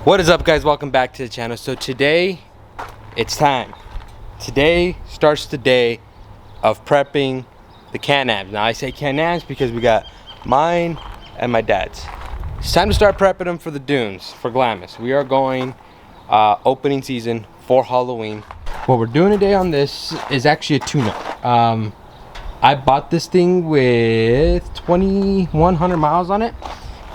What is up, guys? Welcome back to the channel. So today it's time. Today starts the day of prepping the Canams. Now I say Canams because we got mine and my dad's. It's time to start prepping them for the dunes for Glamis. We are going opening season for Halloween. What we're doing today on this is actually a tune-up. I bought this thing with 2,100 miles on it,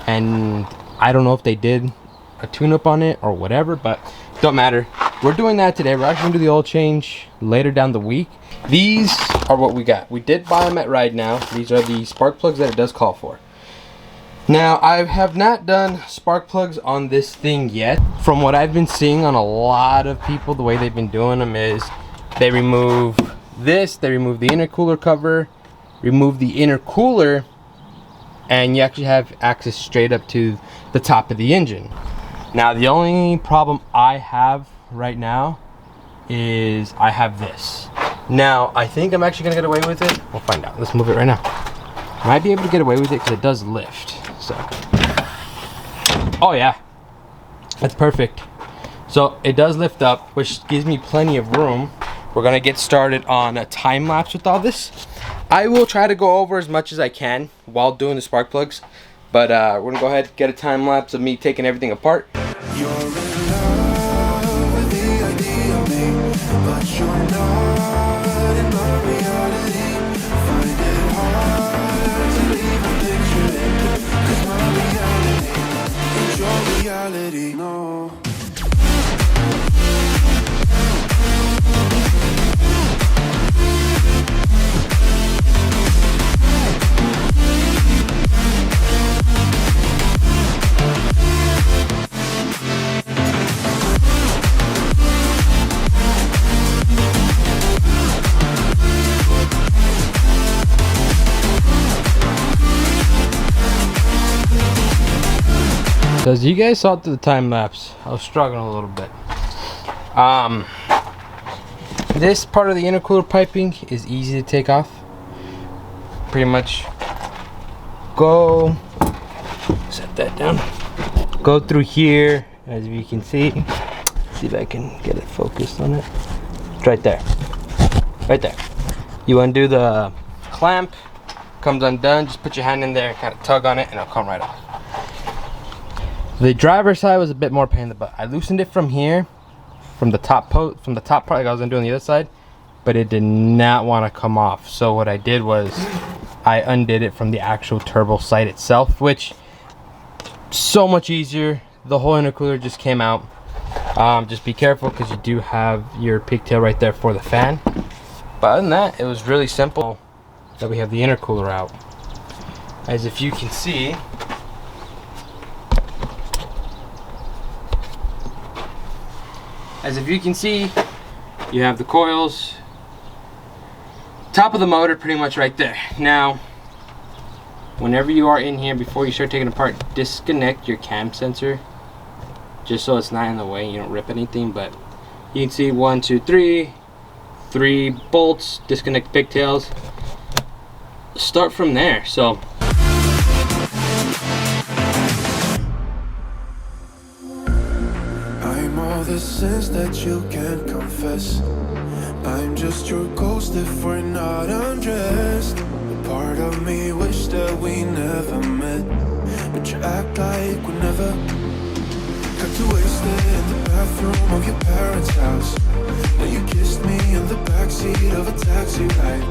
and I don't know if they did a tune-up on it or whatever, but don't matter. We're doing that today. We're actually gonna do the oil change later down the week. These are what we got. We did buy them at Ride Now. These are the spark plugs that it does call for. Now, I have not done spark plugs on this thing yet. From what I've been seeing on a lot of people, the way they've been doing them is they remove this, they remove the intercooler cover, remove the intercooler, and you actually have access straight up to the top of the engine. Now, the only problem I have right now is I have this. Now, I think I'm actually gonna get away with it. We'll find out. Let's move it right now. Might be able to get away with it because it does lift. So, oh yeah, that's perfect. So it does lift up, which gives me plenty of room. We're gonna get started on a time lapse with all this. I will try to go over as much as I can while doing the spark plugs, but we're gonna go ahead and get a time lapse of me taking everything apart. You're in love with the idea of me, but you're not in my reality. Find it hard to even picture it, 'cause my reality is your reality. No. As you guys saw through the time lapse, I was struggling a little bit. This part of the intercooler piping is easy to take off. Pretty much go, set that down, go through here, as you can see if I can get it focused on it. It's right there, right there. You undo the clamp, comes undone, just put your hand in there and kind of tug on it and it'll come right off. The driver's side was a bit more pain in the butt. I loosened it from here, from the top part like I was gonna do on the other side, but it did not want to come off. So what I did was I undid it from the actual turbo side itself, which so much easier. The whole intercooler just came out. Just be careful because you do have your pigtail right there for the fan. But other than that, it was really simple that we have the intercooler out. As if you can see, you have the coils, top of the motor pretty much right there. Now, whenever you are in here, before you start taking it apart, disconnect your cam sensor, just so it's not in the way, you don't rip anything. But you can see 1, 2, 3, 3 bolts, disconnect pigtails, start from there. So The sins that you can't confess. I'm just your ghost if we're not undressed. A part of me wish that we never met, but you act like we never. Got too wasted in the bathroom of your parents' house. Now you kissed me in the backseat of a taxi ride,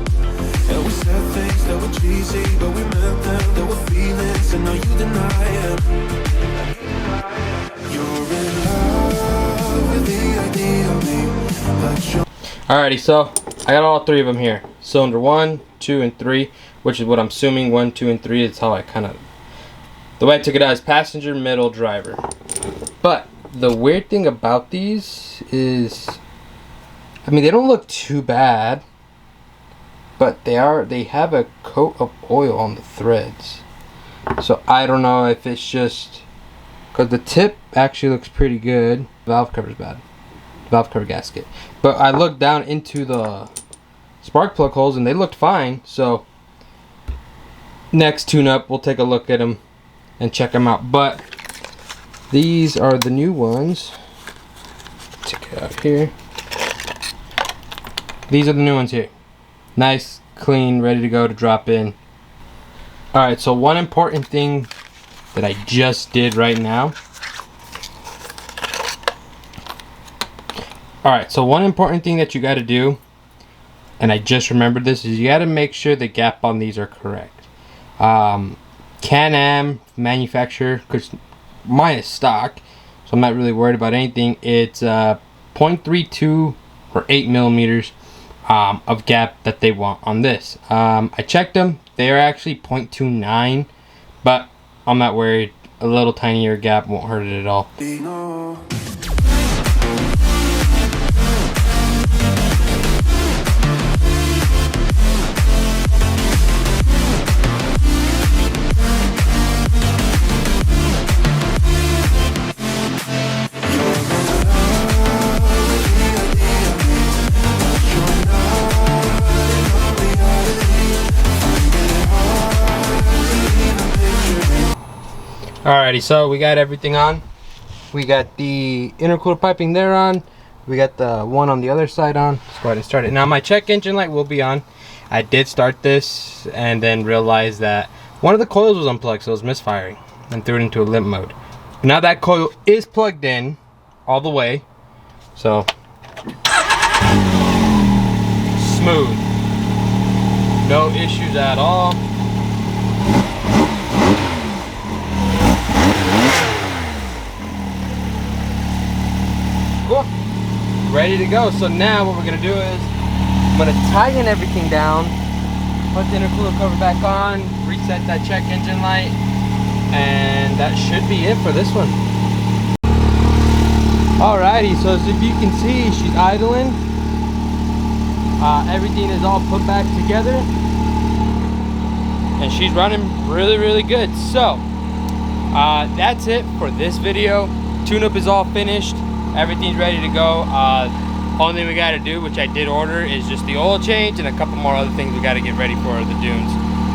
and we said things that were cheesy, but we meant them. There were feelings, and now you deny it. You're in love with the idea of me, but you're. Alrighty, so I got all 3 of them here. Cylinder 1, 2, and 3, which is what I'm assuming 1, 2, and 3 is how I the way I took it out is passenger, middle, driver. But the weird thing about these is, I mean, they don't look too bad, but they have a coat of oil on the threads. So I don't know if it's just because the tip actually looks pretty good. Valve cover's bad. Valve cover gasket. But I looked down into the spark plug holes and they looked fine. So next tune up, we'll take a look at them and check them out. But These are the new ones. Take it out here. These are the new ones here. Nice, clean, ready to go to drop in. Alright, so one important thing that I just did right now. Alright, so one important thing that you got to do, and I just remembered this, is you got to make sure the gap on these are correct. Canam manufacturer, because mine is stock, so I'm not really worried about anything. It's 0.32 or 8 millimeters of gap that they want on this. I checked them. They are actually 0.29, but I'm not worried. A little tinier gap won't hurt it at all. Alrighty, so we got everything on. We got the intercooler piping there on. We got the one on the other side on. Let's go ahead and start it. Now my check engine light will be on. I did start this and then realized that one of the coils was unplugged, so it was misfiring, and threw it into a limp mode. But now that coil is plugged in all the way, so smooth. No issues at all. Cool. Ready to go. So now what we're gonna do is I'm gonna tighten everything down, put the intercooler cover back on, reset that check engine light, and that should be it for this one. Alrighty, so as if you can see, she's idling. Everything is all put back together, and she's running really good. So that's it for this video. Tune-up is all finished. Everything's ready to go. Only thing we got to do, which I did order, is just the oil change and a couple more other things we got to get ready for the dunes.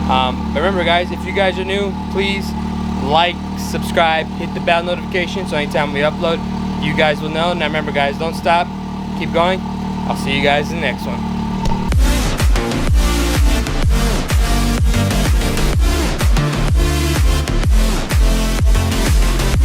But remember guys, if you guys are new, please like, subscribe, hit the bell notification so anytime we upload, you guys will know. Now remember guys, don't stop, keep going. I'll see you guys in the next one.